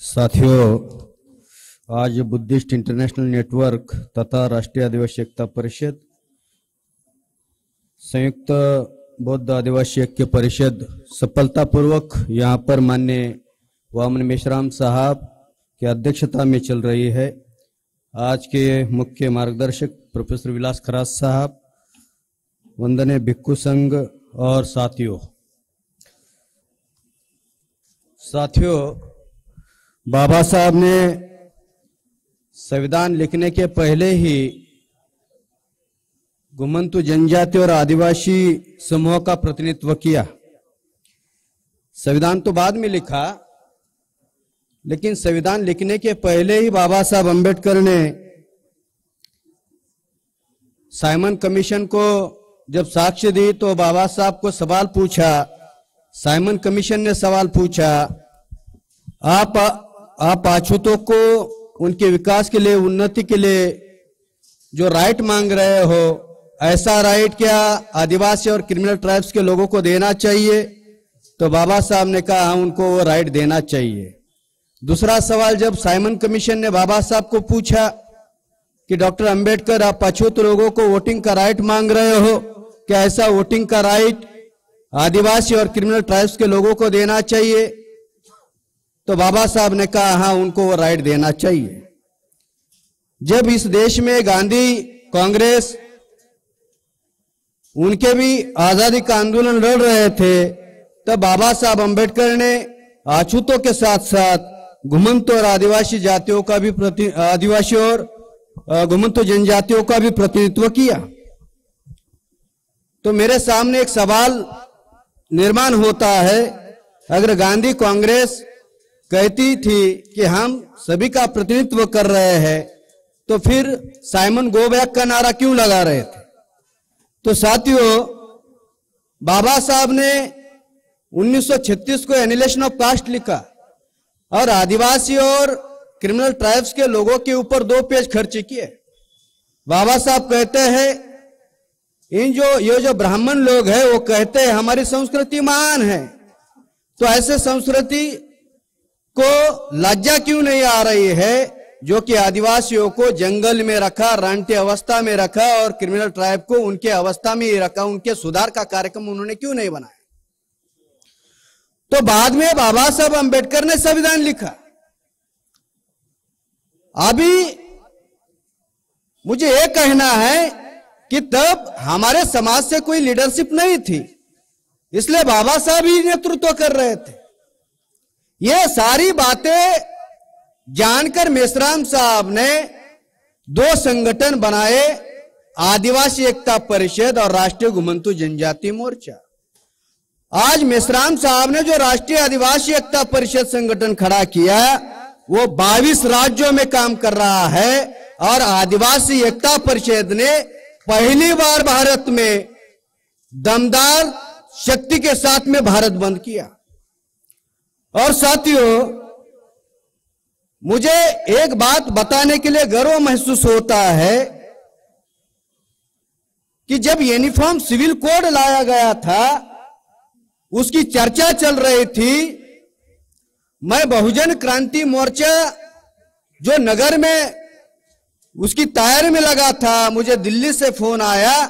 साथियों, आज Buddhist international network तथा राष्ट्रीय आदिवासी एकता परिषद, संयुक्त बौद्ध आदिवासी ऐक्य परिषद सफलतापूर्वक यहाँ पर माननीय वामन मेश्राम साहब की अध्यक्षता में चल रही है। आज के मुख्य मार्गदर्शक प्रोफेसर विलास खरास साहब, वंदनीय भिक्खु संघ और साथियों, बाबा साहब ने संविधान लिखने के पहले ही घुमंतु जनजाति और आदिवासी समूह का प्रतिनिधित्व किया। संविधान तो बाद में लिखा, लेकिन संविधान लिखने के पहले ही बाबा साहब अम्बेडकर ने साइमन कमीशन को जब साक्ष्य दी तो बाबा साहब को सवाल पूछा। साइमन कमीशन ने सवाल पूछा, आप अछूतों को उनके विकास के लिए, उन्नति के लिए जो राइट मांग रहे हो, ऐसा राइट क्या आदिवासी और क्रिमिनल ट्राइब्स के लोगों को देना चाहिए? तो बाबा साहब ने कहा उनको वो राइट देना चाहिए। दूसरा सवाल जब साइमन कमीशन ने बाबा साहब को पूछा कि डॉक्टर अंबेडकर, आप अछूत लोगों को वोटिंग का राइट मांग रहे हो, क्या ऐसा वोटिंग का राइट आदिवासी और क्रिमिनल ट्राइब्स के लोगों को देना चाहिए? तो बाबा साहब ने कहा हाँ, उनको वो राइट देना चाहिए। जब इस देश में गांधी, कांग्रेस, उनके भी आजादी का आंदोलन लड़ रहे थे, तब बाबा साहब अम्बेडकर ने अछूतों के साथ साथ घुमंतु और आदिवासी जातियों का भी आदिवासी और घुमंतु जनजातियों का भी प्रतिनिधित्व किया। तो मेरे सामने एक सवाल निर्माण होता है, अगर गांधी, कांग्रेस कहती थी कि हम सभी का प्रतिनिधित्व कर रहे हैं, तो फिर साइमन गो बैक का नारा क्यों लगा रहे थे? तो साथियों, बाबा साहब ने 1936 को एनिलेशन ऑफ कास्ट लिखा और आदिवासी और क्रिमिनल ट्राइब्स के लोगों के ऊपर 2 पेज खर्च किए। बाबा साहब कहते हैं ये जो ब्राह्मण लोग हैं वो कहते हैं हमारी संस्कृति महान है, तो ऐसे संस्कृति को लज्जा क्यों नहीं आ रही है जो कि आदिवासियों को जंगल में रखा, रानटी अवस्था में रखा और क्रिमिनल ट्राइब को उनके अवस्था में ही रखा? उनके सुधार का कार्यक्रम उन्होंने क्यों नहीं बनाया? तो बाद में बाबा साहब अम्बेडकर ने संविधान लिखा। अभी मुझे यह कहना है कि तब हमारे समाज से कोई लीडरशिप नहीं थी, इसलिए बाबा साहब ही नेतृत्व कर रहे थे। ये सारी बातें जानकर मेश्राम साहब ने 2 संगठन बनाए, आदिवासी एकता परिषद और राष्ट्रीय घुमंतु जनजाति मोर्चा। आज मेश्राम साहब ने जो राष्ट्रीय आदिवासी एकता परिषद संगठन खड़ा किया वो 22 राज्यों में काम कर रहा है और आदिवासी एकता परिषद ने पहली बार भारत में दमदार शक्ति के साथ में भारत बंद किया। और साथियों, मुझे एक बात बताने के लिए गर्व महसूस होता है कि जब यूनिफॉर्म सिविल कोड लाया गया था, उसकी चर्चा चल रही थी, मैं बहुजन क्रांति मोर्चा जो नगर में उसकी तैयारी में लगा था, मुझे दिल्ली से फोन आया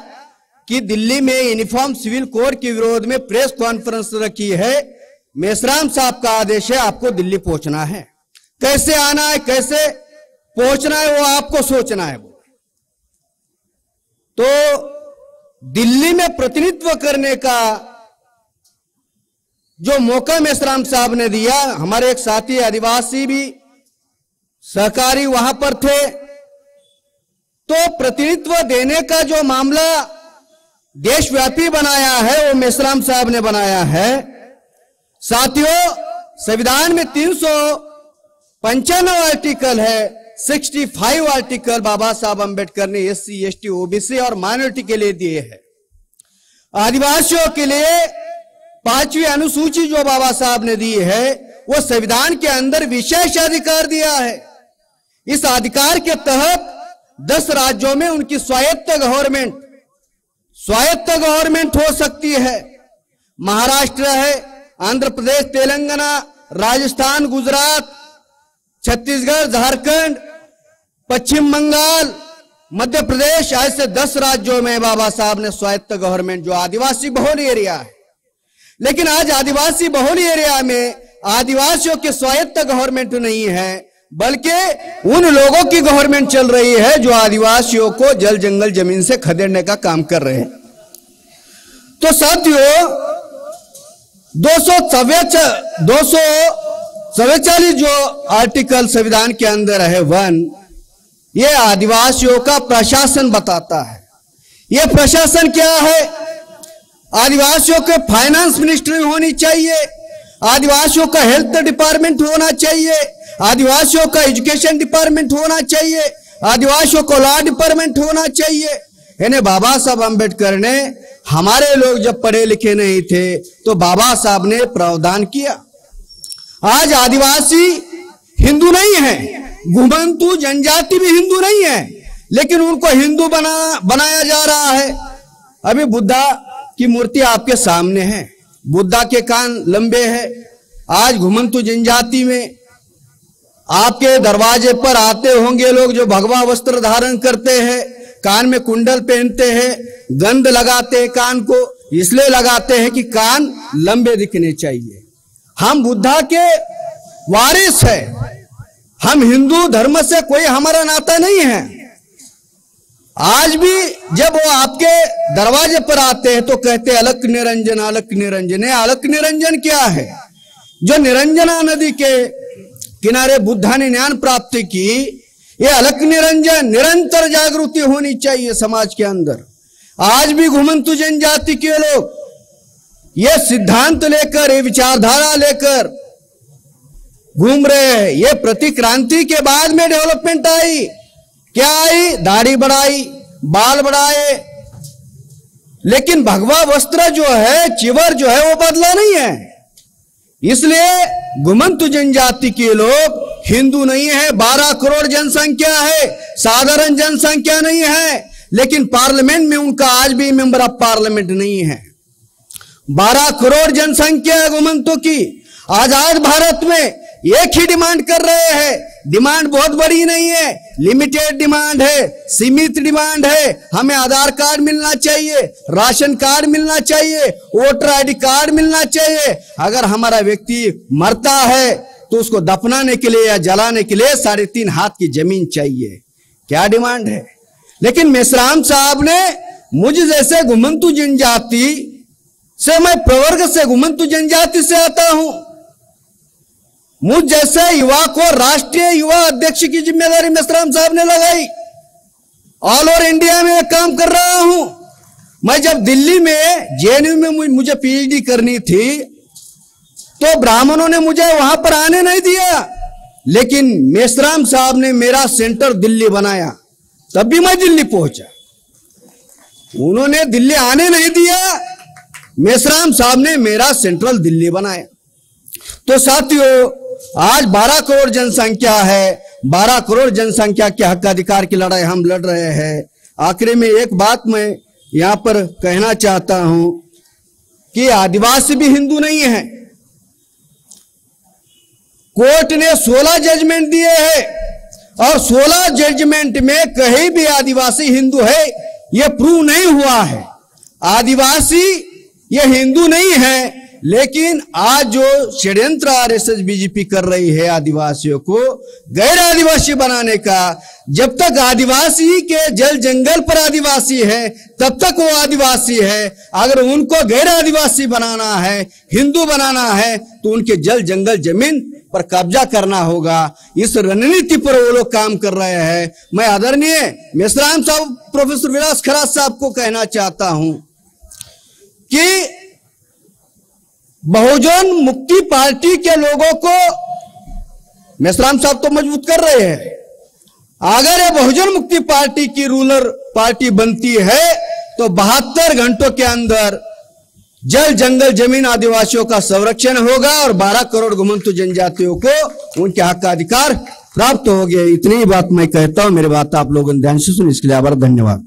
कि दिल्ली में यूनिफॉर्म सिविल कोड के विरोध में प्रेस कॉन्फ्रेंस रखी है, मेश्राम साहब का आदेश है, आपको दिल्ली पहुंचना है। कैसे आना है, कैसे पहुंचना है, वो आपको सोचना है। तो दिल्ली में प्रतिनिधित्व करने का जो मौका मेश्राम साहब ने दिया, हमारे एक साथी आदिवासी भी सहकारी वहां पर थे, तो प्रतिनिधित्व देने का जो मामला देशव्यापी बनाया है वो मेश्राम साहब ने बनाया है। साथियों, संविधान में 395 आर्टिकल है, 65 आर्टिकल बाबा साहब अम्बेडकर ने SC, ST, OBC और माइनॉरिटी के लिए दिए हैं। आदिवासियों के लिए 5वीं अनुसूची जो बाबा साहब ने दी है, वो संविधान के अंदर विशेष अधिकार दिया है। इस अधिकार के तहत 10 राज्यों में उनकी स्वायत्त गवर्नमेंट हो सकती है। महाराष्ट्र है, आंध्र प्रदेश, तेलंगाना, राजस्थान, गुजरात छत्तीसगढ़, झारखंड, पश्चिम बंगाल, मध्य प्रदेश, ऐसे 10 राज्यों में बाबा साहब ने स्वायत्त गवर्नमेंट जो आदिवासी बहुल एरिया है, लेकिन आज आदिवासी बहुल एरिया में आदिवासियों की स्वायत्त गवर्नमेंट नहीं है, बल्कि उन लोगों की गवर्नमेंट चल रही है जो आदिवासियों को जल जंगल जमीन से खदेड़ने का काम कर रहे हैं। तो साथियों, 244 जो आर्टिकल संविधान के अंदर है 1, ये आदिवासियों का प्रशासन बताता है। ये प्रशासन क्या है? आदिवासियों के फाइनेंस मिनिस्ट्री होनी चाहिए, आदिवासियों का हेल्थ डिपार्टमेंट होना चाहिए, आदिवासियों का एजुकेशन डिपार्टमेंट होना चाहिए, आदिवासियों को लॉ डिपार्टमेंट होना चाहिए। यानी बाबा साहब अंबेडकर ने, हमारे लोग जब पढ़े लिखे नहीं थे तो बाबा साहब ने प्रावधान किया। आज आदिवासी हिंदू नहीं है, घुमंतु जनजाति भी हिंदू नहीं है, लेकिन उनको हिंदू बनाया जा रहा है। अभी बुद्धा की मूर्ति आपके सामने है, बुद्धा के कान लंबे हैं। आज घुमंतु जनजाति में आपके दरवाजे पर आते होंगे लोग जो भगवा वस्त्र धारण करते हैं, कान में कुंडल पहनते हैं, गंध लगाते हैं कान को, इसलिए लगाते हैं कि कान लंबे दिखने चाहिए। हम बुद्धा के वारिस है, हम हिंदू धर्म से कोई हमारा नाता नहीं है। आज भी जब वो आपके दरवाजे पर आते हैं तो कहते हैं अलक निरंजन, अलक निरंजन। अलक निरंजन क्या है? जो निरंजना नदी के किनारे बुद्धा ने ज्ञान प्राप्ति की, ये अलक निरंजन, निरंतर जागृति होनी चाहिए समाज के अंदर। आज भी घुमंतु जनजाति के लोग ये सिद्धांत लेकर, ये विचारधारा लेकर घूम रहे हैं। ये प्रतिक्रांति के बाद में डेवलपमेंट आई, क्या आई? दाढ़ी बढ़ाई, बाल बढ़ाए, लेकिन भगवा वस्त्र जो है, चिवर जो है, वो बदला नहीं है। इसलिए घुमंतु जनजाति के लोग हिंदू नहीं है। 12 करोड़ जनसंख्या है, साधारण जनसंख्या नहीं है, लेकिन पार्लियामेंट में उनका आज भी मेंबर ऑफ पार्लियामेंट नहीं है। 12 करोड़ जनसंख्या है घुमंतु की। आजाद भारत में एक ही डिमांड कर रहे हैं। डिमांड बहुत बड़ी नहीं है, लिमिटेड डिमांड है, सीमित डिमांड है। हमें आधार कार्ड मिलना चाहिए, राशन कार्ड मिलना चाहिए, वोटर आईडी कार्ड मिलना चाहिए। अगर हमारा व्यक्ति मरता है तो उसको दफनाने के लिए या जलाने के लिए 3.5 हाथ की जमीन चाहिए। क्या डिमांड है? लेकिन मेश्राम साहब ने मुझ जैसे घुमंतु जनजाति से, मैं प्रवर्ग से घुमंतु जनजाति से आता हूं, मुझ जैसे युवा को राष्ट्रीय युवा अध्यक्ष की जिम्मेदारी मेश्राम साहब ने लगाई। ऑल ओवर इंडिया में काम कर रहा हूं। मैं जब दिल्ली में जेएनयू में मुझे पीएचडी करनी थी तो ब्राह्मणों ने मुझे वहां पर आने नहीं दिया, लेकिन मेश्राम साहब ने मेरा सेंटर दिल्ली बनाया, तब भी मैं दिल्ली पहुंचा। उन्होंने दिल्ली आने नहीं दिया, मेश्राम साहब ने मेरा सेंट्रल दिल्ली बनाया। तो साथियों, आज 12 करोड़ जनसंख्या है, 12 करोड़ जनसंख्या के हक अधिकार की लड़ाई हम लड़ रहे हैं। आखिरी में एक बात मैं यहां पर कहना चाहता हूं कि आदिवासी भी हिंदू नहीं है। कोर्ट ने 16 जजमेंट दिए हैं और 16 जजमेंट में कहीं भी आदिवासी हिंदू है यह प्रूव नहीं हुआ है। आदिवासी ये हिंदू नहीं है, लेकिन आज जो षड्यंत्र आरएसएस बीजेपी कर रही है आदिवासियों को गैर आदिवासी बनाने का, जब तक आदिवासी के जल जंगल पर आदिवासी है तब तक वो आदिवासी है। अगर उनको गैर आदिवासी बनाना है, हिंदू बनाना है, तो उनके जल जंगल जमीन पर कब्जा करना होगा। इस रणनीति पर वो लोग काम कर रहे हैं। मैं आदरणीय मेश्राम साहब, प्रोफेसर विलास खरात साहब को कहना चाहता हूं कि बहुजन मुक्ति पार्टी के लोगों को मेश्राम साहब तो मजबूत कर रहे हैं। अगर ये बहुजन मुक्ति पार्टी की रूलर पार्टी बनती है तो 72 घंटों के अंदर जल जंगल जमीन आदिवासियों का संरक्षण होगा और 12 करोड़ घुमंतु जनजातियों को उनके हक का अधिकार प्राप्त हो गया। इतनी ही बात मैं कहता हूं। मेरी बात आप लोगों ने ध्यान से सुनी, इसके लिए आभार, धन्यवाद।